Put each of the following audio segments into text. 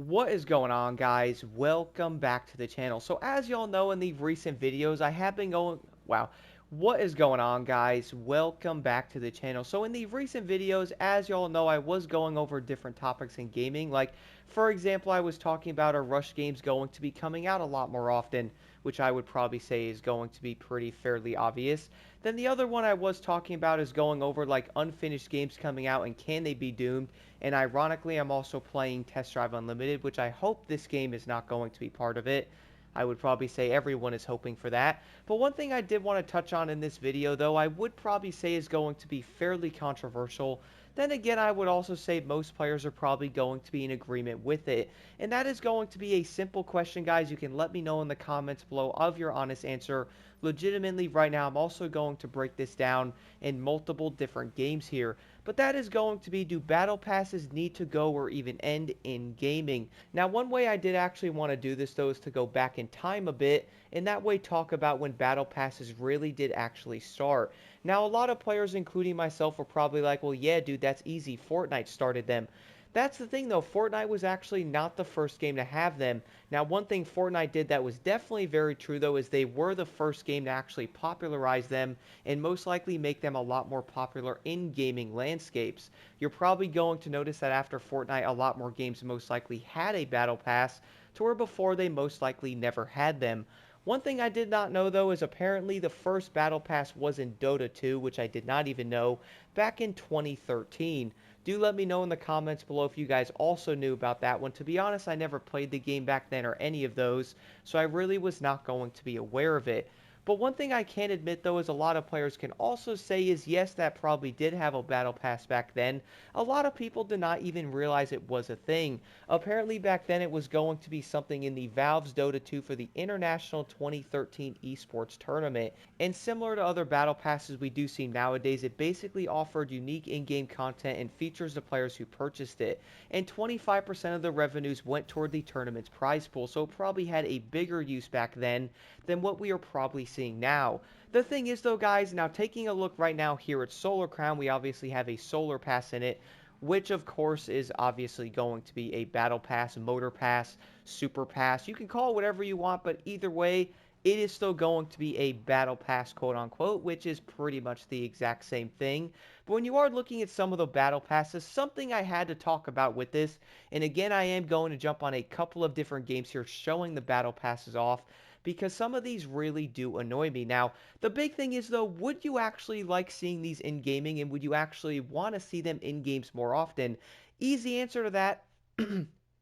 What is going on, guys? Welcome back to the channel. So as y'all know in the recent videos, I have been going, wow. What is going on, guys? Welcome back to the channel. So in the recent videos, as y'all know, I was going over different topics in gaming. Like, for example, I was talking about our Rush games going to be coming out a lot more often, which I would probably say is going to be pretty fairly obvious. Then the other one I was talking about is going over like unfinished games coming out and can they be doomed. And ironically, I'm also playing Test Drive Unlimited, which I hope this game is not going to be part of it. I would probably say everyone is hoping for that. But one thing I did want to touch on in this video, though, I would probably say is going to be fairly controversial. Then again, I would also say most players are probably going to be in agreement with it. And that is going to be a simple question, guys. You can let me know in the comments below of your honest answer. Legitimately, right now, I'm also going to break this down in multiple different games here. But that is going to be, do battle passes need to go or even end in gaming? Now, one way I did actually want to do this, though, is to go back in time a bit, and that way talk about when battle passes really did actually start. Now, a lot of players, including myself, were probably like, well, yeah, dude, that's easy. Fortnite started them. That's the thing, though. Fortnite was actually not the first game to have them. Now, one thing Fortnite did that was definitely very true, though, is they were the first game to actually popularize them and most likely make them a lot more popular in gaming landscapes. You're probably going to notice that after Fortnite, a lot more games most likely had a battle pass, to where before they most likely never had them. One thing I did not know, though, is apparently the first battle pass was in Dota 2, which I did not even know, back in 2013. Do let me know in the comments below if you guys also knew about that one. To be honest, I never played the game back then or any of those, so I really was not going to be aware of it. But one thing I can admit, though, is a lot of players can also say is, yes, that probably did have a battle pass back then. A lot of people did not even realize it was a thing. Apparently back then it was going to be something in the Valve's Dota 2 for the International 2013 Esports Tournament. And similar to other battle passes we do see nowadays, it basically offered unique in-game content and features to players who purchased it. And 25% of the revenues went toward the tournament's prize pool, so it probably had a bigger use back then than what we are probably seeing now. The thing is, though, guys, now taking a look right now here at Solar Crown, we obviously have a Solar Pass in it, which of course is obviously going to be a Battle Pass, Motor Pass, Super Pass. You can call it whatever you want, but either way, it is still going to be a Battle Pass, quote unquote, which is pretty much the exact same thing. But when you are looking at some of the Battle Passes, something I had to talk about with this, and again, I am going to jump on a couple of different games here showing the Battle Passes off, because some of these really do annoy me. Now, the big thing is, though, would you actually like seeing these in gaming, and would you actually want to see them in games more often? Easy answer to that.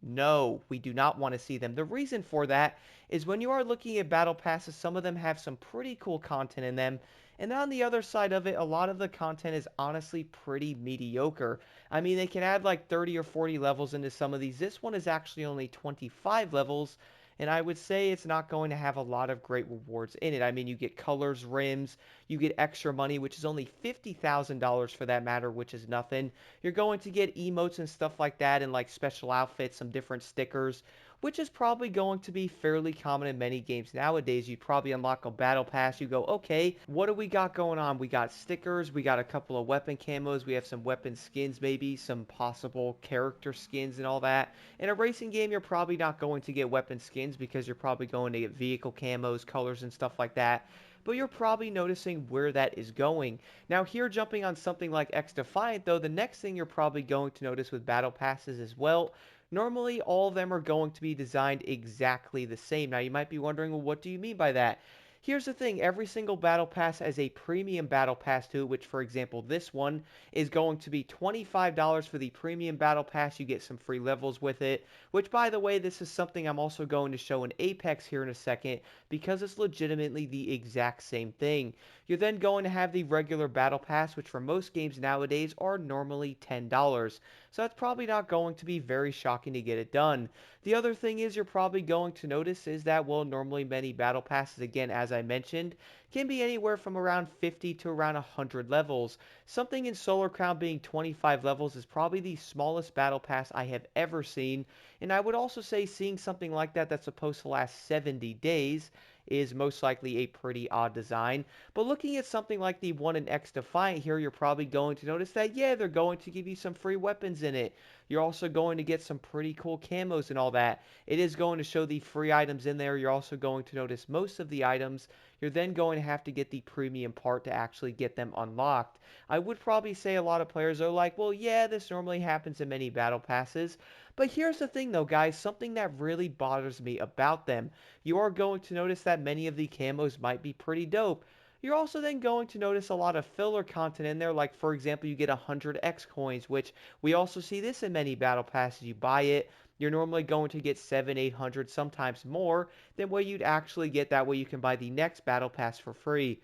No, we do not want to see them. The reason for that is when you are looking at battle passes, some of them have some pretty cool content in them. And on the other side of it, a lot of the content is honestly pretty mediocre. I mean, they can add like 30 or 40 levels into some of these. This one is actually only 25 levels, and I would say it's not going to have a lot of great rewards in it. I mean, you get colors, rims, you get extra money, which is only $50,000 for that matter, which is nothing. You're going to get emotes and stuff like that, and like special outfits, some different stickers, which is probably going to be fairly common in many games nowadays. You probably unlock a battle pass, you go, okay, what do we got going on? We got stickers, we got a couple of weapon camos, we have some weapon skins, maybe some possible character skins and all that. In a racing game, you're probably not going to get weapon skins because you're probably going to get vehicle camos, colors, and stuff like that, but you're probably noticing where that is going. Now, here jumping on something like X Defiant, though, the next thing you're probably going to notice with battle passes as well, normally all of them are going to be designed exactly the same. Now, you might be wondering, well, what do you mean by that? Here's the thing, every single battle pass has a premium battle pass to it, which, for example, this one is going to be $25 for the premium battle pass. You get some free levels with it, which, by the way, this is something I'm also going to show in Apex here in a second, because it's legitimately the exact same thing. You're then going to have the regular battle pass, which for most games nowadays are normally $10. So that's probably not going to be very shocking to get it done. The other thing is you're probably going to notice is that, well, normally many battle passes, again, as I mentioned, can be anywhere from around 50 to around 100 levels. Something in Solar Crown being 25 levels is probably the smallest battle pass I have ever seen, and I would also say seeing something like that that's supposed to last 70 days is most likely a pretty odd design. But looking at something like the 1 in X Defiant here, you're probably going to notice that, yeah, they're going to give you some free weapons in it. You're also going to get some pretty cool camos and all that. It is going to show the free items in there. You're also going to notice most of the items. You're then going to have to get the premium part to actually get them unlocked. I would probably say a lot of players are like, well, yeah, this normally happens in many battle passes. But here's the thing though, guys, something that really bothers me about them. You are going to notice that many of the camos might be pretty dope. You're also then going to notice a lot of filler content in there, like for example, you get 100 X coins, which we also see this in many battle passes. You buy it, you're normally going to get 7, 800, sometimes more than what you'd actually get. That way you can buy the next battle pass for free.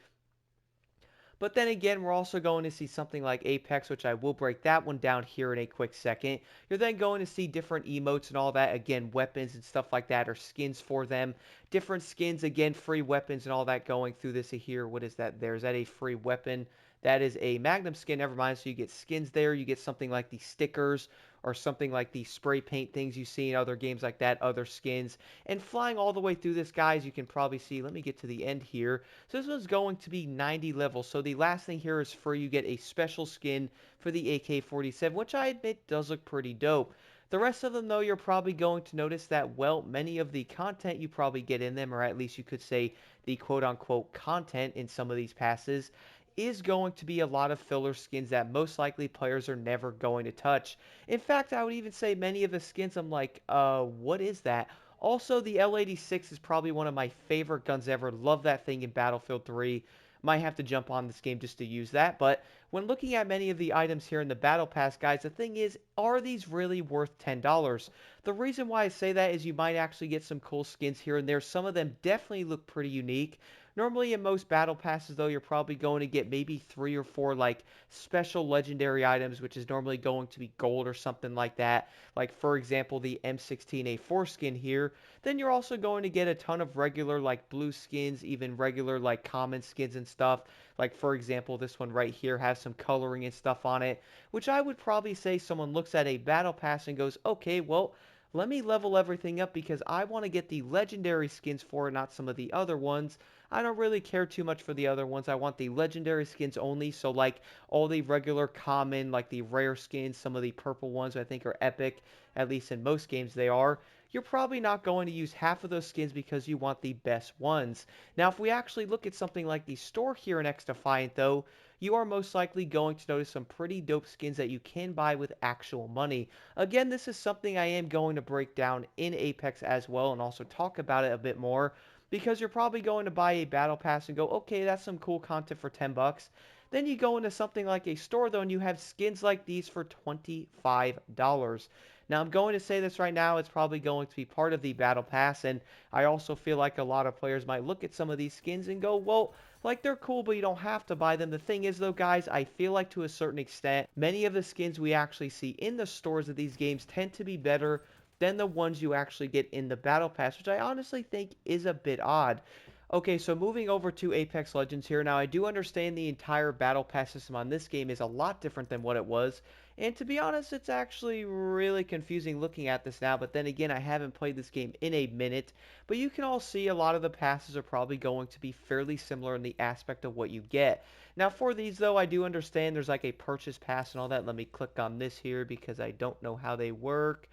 But then again, we're also going to see something like Apex, which I will break that one down here in a quick second. You're then going to see different emotes and all that. Again, weapons and stuff like that, or skins for them. Different skins, again, free weapons and all that going through this here. What is that there? Is that a free weapon? That is a Magnum skin, never mind. So you get skins there. You get something like the stickers or something like the spray paint things you see in other games like that, other skins. And flying all the way through this, guys, you can probably see, let me get to the end here. So this one's going to be 90 levels. So the last thing here is free. You get a special skin for the AK-47, which I admit does look pretty dope. The rest of them, though, you're probably going to notice that, well, many of the content you probably get in them, or at least you could say the quote-unquote content in some of these passes, is going to be a lot of filler skins that most likely players are never going to touch. In fact, I would even say many of the skins, I'm like, what is that? Also, the L86 is probably one of my favorite guns ever. Love that thing in Battlefield 3. Might have to jump on this game just to use that. But when looking at many of the items here in the Battle Pass, guys, the thing is, are these really worth $10? The reason why I say that is you might actually get some cool skins here and there. Some of them definitely look pretty unique. Normally in most battle passes though, you're probably going to get maybe 3 or 4 like special legendary items, which is normally going to be gold or something like that. Like for example, the M16A4 skin here. Then you're also going to get a ton of regular like blue skins, even regular like common skins and stuff. Like for example, this one right here has some coloring and stuff on it, which I would probably say someone looks at a battle pass and goes, okay, well, let me level everything up because I want to get the legendary skins for it, not some of the other ones. I don't really care too much for the other ones. I want the legendary skins only. So like all the regular common, like the rare skins, some of the purple ones I think are epic, at least in most games they are. You're probably not going to use half of those skins because you want the best ones. Now, if we actually look at something like the store here in X Defiant, though, you are most likely going to notice some pretty dope skins that you can buy with actual money. Again, this is something I am going to break down in Apex as well and also talk about it a bit more because you're probably going to buy a battle pass and go, okay, that's some cool content for 10 bucks. Then you go into something like a store though and you have skins like these for $25. Now I'm going to say this right now, it's probably going to be part of the battle pass, and I also feel like a lot of players might look at some of these skins and go, well, like they're cool, but you don't have to buy them. The thing is though, guys, I feel like to a certain extent, many of the skins we actually see in the stores of these games tend to be better than the ones you actually get in the battle pass, which I honestly think is a bit odd. Okay, so moving over to Apex Legends here. Now, I do understand the entire Battle Pass system on this game is a lot different than what it was. And to be honest, it's actually really confusing looking at this now. But then again, I haven't played this game in a minute. But you can all see a lot of the passes are probably going to be fairly similar in the aspect of what you get. Now, for these, though, I do understand there's like a purchase pass and all that. Let me click on this here because I don't know how they work.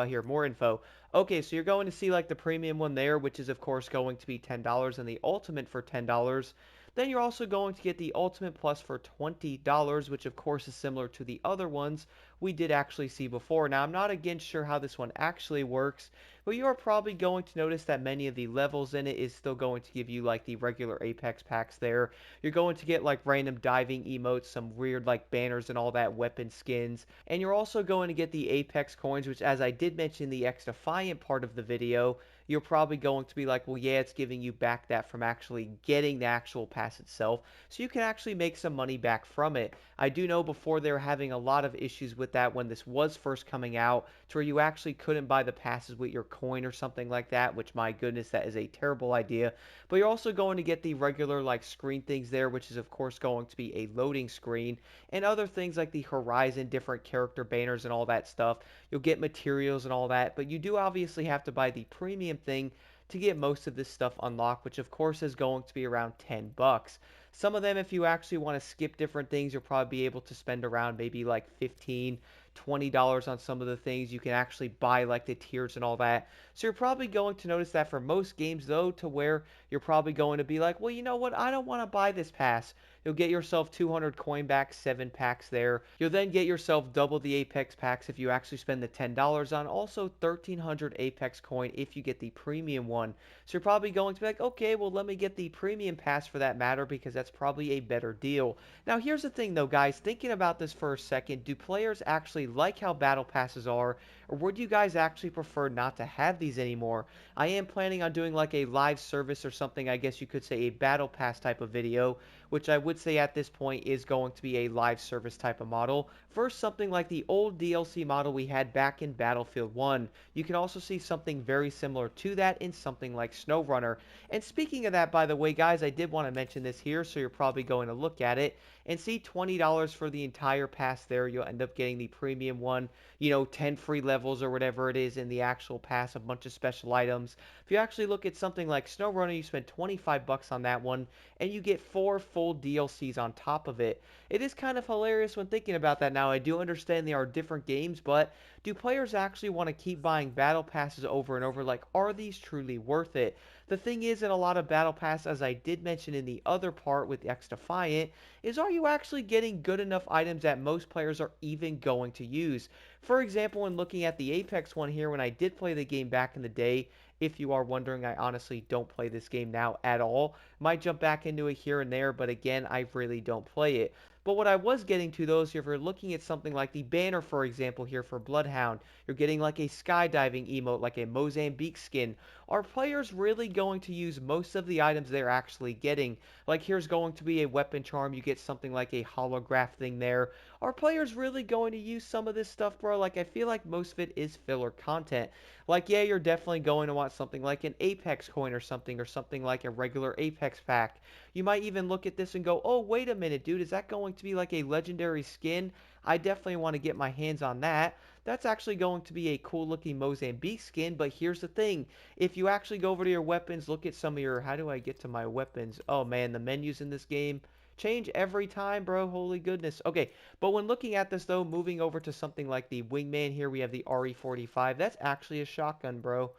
Here, more info. Okay, so you're going to see like the premium one there, which is of course going to be $10, and the ultimate for $10. Then you're also going to get the ultimate plus for $20, which of course is similar to the other ones we did actually see before. Now, I'm not again sure how this one actually works, but you are probably going to notice that many of the levels in it is still going to give you like the regular Apex packs there. You're going to get like random diving emotes, some weird like banners and all that, weapon skins, and you're also going to get the Apex coins, which as I did mention in the X Defiant part of the video, you're probably going to be like, well, yeah, it's giving you back that from actually getting the actual pass itself, so you can actually make some money back from it. I do know before they were having a lot of issues with that when this was first coming out, to where you actually couldn't buy the passes with your coin or something like that, which my goodness, that is a terrible idea. But you're also going to get the regular like screen things there, which is of course going to be a loading screen, and other things like the horizon, different character banners and all that stuff. You'll get materials and all that, but you do obviously have to buy the premium thing to get most of this stuff unlocked, which of course is going to be around 10 bucks. Some of them, if you actually want to skip different things, you'll probably be able to spend around maybe like 15 $20 on some of the things. You can actually buy like the tiers and all that. So you're probably going to notice that for most games though, to where you're probably going to be like, well, you know what, I don't want to buy this pass. You'll get yourself 200 coin back, 7 packs there. You'll then get yourself double the Apex packs if you actually spend the $10 on. Also 1300 Apex coin if you get the premium one. So you're probably going to be like, okay, well, let me get the premium pass for that matter because that's probably a better deal. Now, here's the thing though, guys. Thinking about this for a second, do players actually like how battle passes are, or would you guys actually prefer not to have these anymore? I am planning on doing like a live service or something, I guess you could say a battle pass type of video, which I would say at this point is going to be a live service type of model, versus something like the old DLC model we had back in Battlefield 1. You can also see something very similar to that in something like SnowRunner. And speaking of that, by the way, guys, I did want to mention this here, so you're probably going to look at it and see $20 for the entire pass there. You'll end up getting the premium one, 10 free levels or whatever it is in the actual pass, a bunch of special items. If you actually look at something like SnowRunner, you spend 25 bucks on that one, and you get 4 full DLCs on top of it. It is kind of hilarious when thinking about that now. I do understand they are different games, but do players actually want to keep buying battle passes over and over? Like, are these truly worth it? The thing is, in a lot of battle pass, as I did mention in the other part with X Defiant, is are you actually getting good enough items that most players are even going to use? For example, when looking at the Apex one here, when I did play the game back in the day, if you are wondering, I honestly don't play this game now at all. Might jump back into it here and there, but again, I really don't play it. But what I was getting to those, if you're looking at something like the banner, for example, here for Bloodhound, you're getting like a skydiving emote, like a Mozambique skin. Are players really going to use most of the items they're actually getting? Like here's going to be a weapon charm, you get something like a holograph thing there. Are players really going to use some of this stuff, bro? Like I feel like most of it is filler content. Like yeah, you're definitely going to want something like an Apex coin or something like a regular Apex pack. You might even look at this and go, oh, wait a minute, dude, is that going to be like a legendary skin? I definitely want to get my hands on that. That's actually going to be a cool looking Mozambique skin, but here's the thing. If you actually go over to your weapons, look at some of your, how do I get to my weapons? Oh man, the menus in this game change every time, bro. Holy goodness. Okay, but when looking at this though, moving over to something like the Wingman here, we have the RE45. That's actually a shotgun, bro.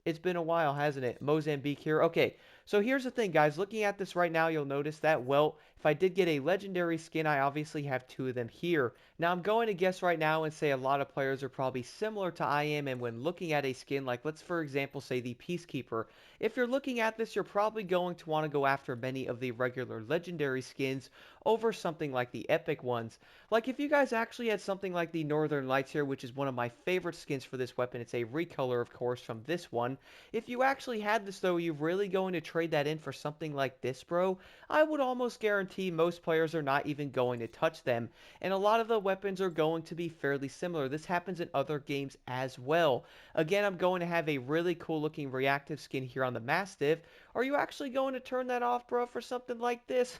It's been a while, hasn't it? Mozambique here. Okay, so here's the thing, guys. Looking at this right now, you'll notice that, well, if I did get a legendary skin, I obviously have 2 of them here. Now, I'm going to guess right now and say a lot of players are probably similar to I am, and when looking at a skin, like let's, for example, say the Peacekeeper. If you're looking at this, you're probably going to want to go after many of the regular legendary skins over something like the epic ones. Like, if you guys actually had something like the Northern Lights here, which is one of my favorite skins for this weapon, it's a recolor, of course, from this one. If you actually had this, though, you're really going to trade that in for something like this, bro? I would almost guarantee most players are not even going to touch them. And a lot of the weapons are going to be fairly similar. This happens in other games as well. Again, I'm going to have a really cool looking reactive skin here on the Mastiff. Are you actually going to turn that off, bro, for something like this?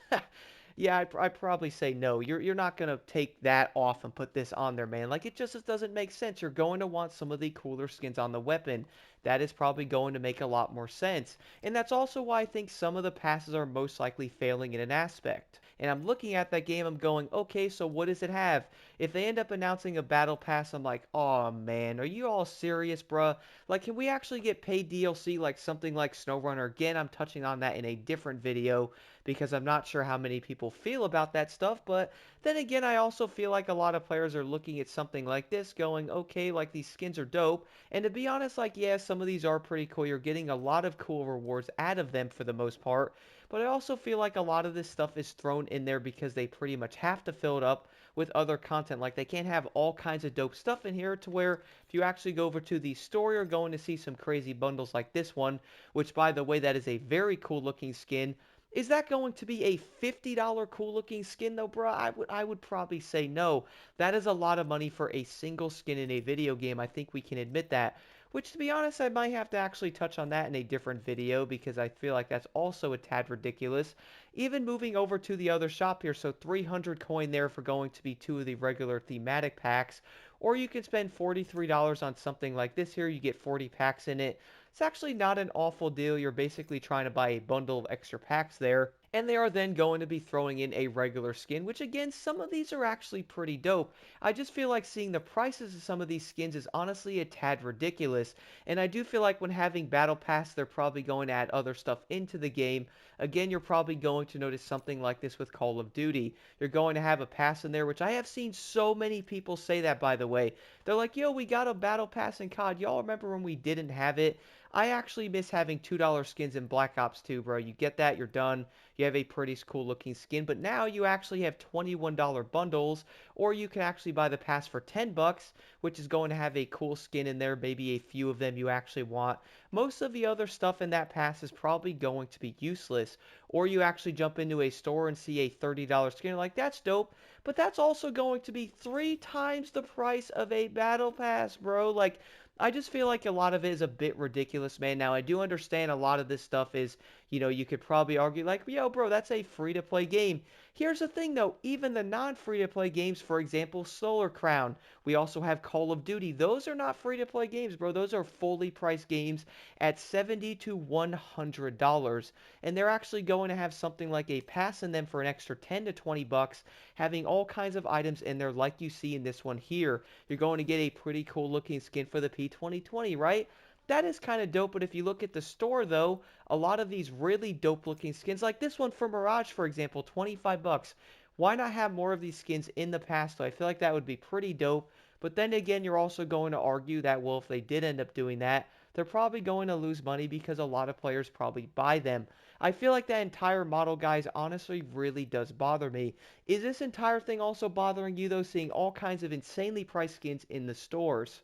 Yeah, I'd probably say no. You're not going to take that off and put this on there, man. Like, it just doesn't make sense. You're going to want some of the cooler skins on the weapon. That is probably going to make a lot more sense. And that's also why I think some of the passes are most likely failing in an aspect. And I'm looking at that game, I'm going, okay, so what does it have? If they end up announcing a battle pass, I'm like, oh man, are you all serious, bruh? Like, can we actually get paid DLC like something like SnowRunner? Again, I'm touching on that in a different video because I'm not sure how many people feel about that stuff, but then again, I also feel like a lot of players are looking at something like this going, okay, like these skins are dope, and to be honest, like, yeah, some of these are pretty cool. You're getting a lot of cool rewards out of them for the most part, but I also feel like a lot of this stuff is thrown in there because they pretty much have to fill it up with other content. Like, they can't have all kinds of dope stuff in here to where if you actually go over to the store, you're going to see some crazy bundles like this one, which, by the way, that is a very cool looking skin. Is that going to be a $50 cool looking skin though, bro? I would probably say no. That is a lot of money for a single skin in a video game. I think we can admit that. Which, to be honest, I might have to actually touch on that in a different video because I feel like that's also a tad ridiculous. Even moving over to the other shop here, so 300 coin there for going to be 2 of the regular thematic packs. Or you can spend $43 on something like this here. You get 40 packs in it. It's actually not an awful deal. You're basically trying to buy a bundle of extra packs there. And they are then going to be throwing in a regular skin, which again, some of these are actually pretty dope. I just feel like seeing the prices of some of these skins is honestly a tad ridiculous. And I do feel like when having Battle Pass, they're probably going to add other stuff into the game. Again, you're probably going to notice something like this with Call of Duty. You're going to have a pass in there, which I have seen so many people say that, by the way. They're like, yo, we got a Battle Pass in COD. Y'all remember when we didn't have it? I actually miss having $2 skins in Black Ops 2, bro. You get that, you're done. You have a pretty cool looking skin, but now you actually have $21 bundles, or you can actually buy the pass for 10 bucks, which is going to have a cool skin in there, maybe a few of them you actually want. Most of the other stuff in that pass is probably going to be useless, or you actually jump into a store and see a $30 skin, like that's dope, but that's also going to be 3 times the price of a battle pass, bro. Like, I just feel like a lot of it is a bit ridiculous, man. Now, I do understand a lot of this stuff is, you could probably argue like, yo, bro, that's a free-to-play game. Here's the thing, though. Even the non-free-to-play games, for example, Solar Crown. We also have Call of Duty. Those are not free-to-play games, bro. Those are fully priced games at $70 to $100. And they're actually going to have something like a pass in them for an extra 10 to 20 bucks, having all kinds of items in there like you see in this one here. You're going to get a pretty cool looking skin for the P2020, right? That is kind of dope, but if you look at the store though, a lot of these really dope looking skins, like this one for Mirage, for example, 25 bucks. Why not have more of these skins in the past though? I feel like that would be pretty dope. But then again, you're also going to argue that, well, if they did end up doing that, they're probably going to lose money because a lot of players probably buy them. I feel like that entire model, guys, honestly really does bother me. Is this entire thing also bothering you, though, seeing all kinds of insanely priced skins in the stores?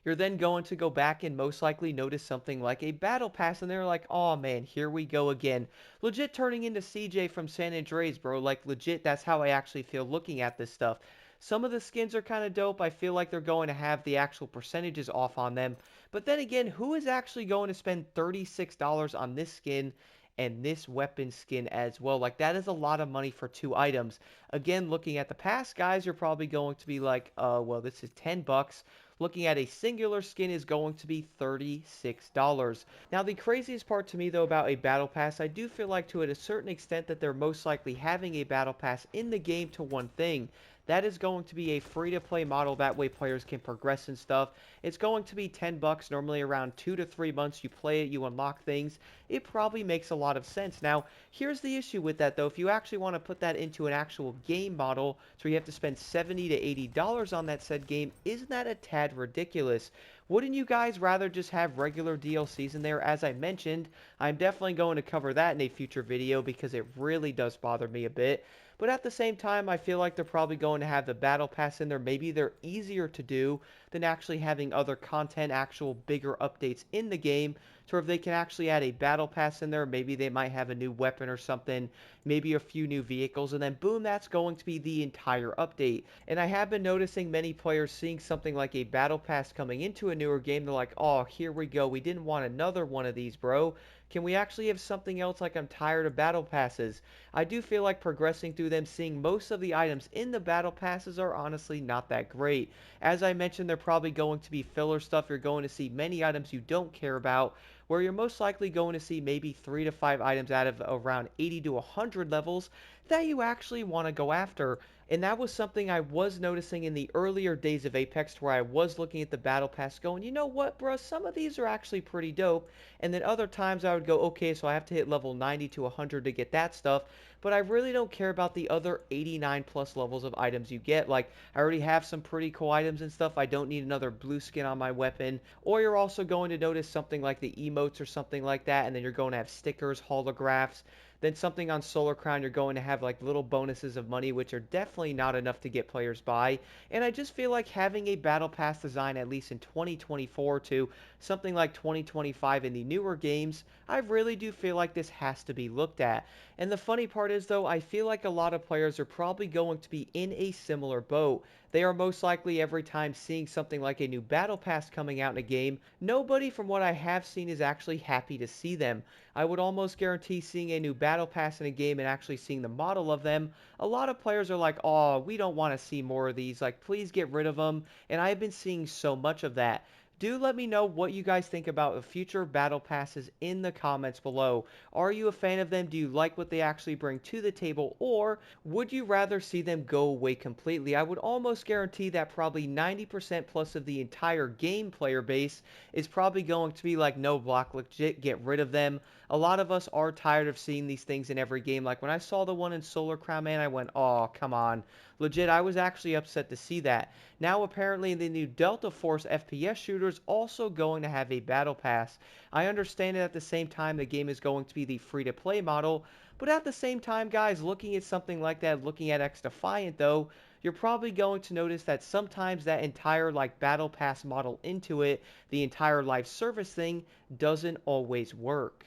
You're then going to go back and most likely notice something like a battle pass, and they're like, oh man, here we go again. Legit turning into CJ from San Andreas, bro. Like, legit, that's how I actually feel looking at this stuff. Some of the skins are kind of dope. I feel like they're going to have the actual percentages off on them. But then again, who is actually going to spend $36 on this skin and this weapon skin as well? Like, that is a lot of money for 2 items. Again, looking at the past, guys, you're probably going to be like, well, this is 10 bucks. Looking at a singular skin is going to be $36. Now, the craziest part to me, though, about a Battle Pass, I do feel like to a certain extent that they're most likely having a Battle Pass in the game to one thing. That is going to be a free-to-play model. That way players can progress and stuff. It's going to be 10 bucks, normally around 2 to 3 months. You play it, you unlock things. It probably makes a lot of sense. Now, here's the issue with that, though. If you actually want to put that into an actual game model, so you have to spend $70 to $80 on that said game, isn't that a tad ridiculous? Wouldn't you guys rather just have regular DLCs in there? As I mentioned, I'm definitely going to cover that in a future video because it really does bother me a bit. But at the same time, I feel like they're probably going to have the Battle Pass in there. Maybe they're easier to do than actually having other content, actual bigger updates in the game. So if they can actually add a Battle Pass in there, maybe they might have a new weapon or something, maybe a few new vehicles, and then boom, that's going to be the entire update. And I have been noticing many players seeing something like a Battle Pass coming into a newer game. They're like, oh, here we go. We didn't want another one of these, bro. Can we actually have something else? Like, I'm tired of Battle Passes. I do feel like progressing through them, seeing most of the items in the Battle Passes are honestly not that great. As I mentioned, they're probably going to be filler stuff. You're going to see many items you don't care about, where you're most likely going to see maybe 3 to 5 items out of around 80 to 100 levels that you actually want to go after. And that was something I was noticing in the earlier days of Apex, where I was looking at the Battle Pass going, you know what, bro, some of these are actually pretty dope. And then other times I would go, okay, so I have to hit level 90 to 100 to get that stuff. But I really don't care about the other 89 plus levels of items you get. Like, I already have some pretty cool items and stuff. I don't need another blue skin on my weapon. Or you're also going to notice something like the emotes or something like that. And then you're going to have stickers, holographs. Then something on Solar Crown, you're going to have like little bonuses of money, which are definitely not enough to get players by. And I just feel like having a Battle Pass design, at least in 2024 to something like 2025 in the newer games, I really do feel like this has to be looked at. And the funny part is, though, I feel like a lot of players are probably going to be in a similar boat. They are most likely every time seeing something like a new Battle Pass coming out in a game, nobody from what I have seen is actually happy to see them. I would almost guarantee seeing a new Battle Pass in a game and actually seeing the model of them, a lot of players are like, oh, we don't want to see more of these, like, please get rid of them, and I've been seeing so much of that. Do let me know what you guys think about the future battle passes in the comments below. Are you a fan of them? Do you like what they actually bring to the table? Or would you rather see them go away completely? I would almost guarantee that probably 90% plus of the entire game player base is probably going to be like, no, block, legit, get rid of them. A lot of us are tired of seeing these things in every game. Like when I saw the one in Solar Crown, man, I went, oh, come on. Legit, I was actually upset to see that. Now, apparently, the new Delta Force FPS shooter is also going to have a Battle Pass. I understand that at the same time, the game is going to be the free-to-play model, but at the same time, guys, looking at something like that, looking at X Defiant, though, you're probably going to notice that sometimes that entire, like, Battle Pass model into it, the entire live service thing, doesn't always work.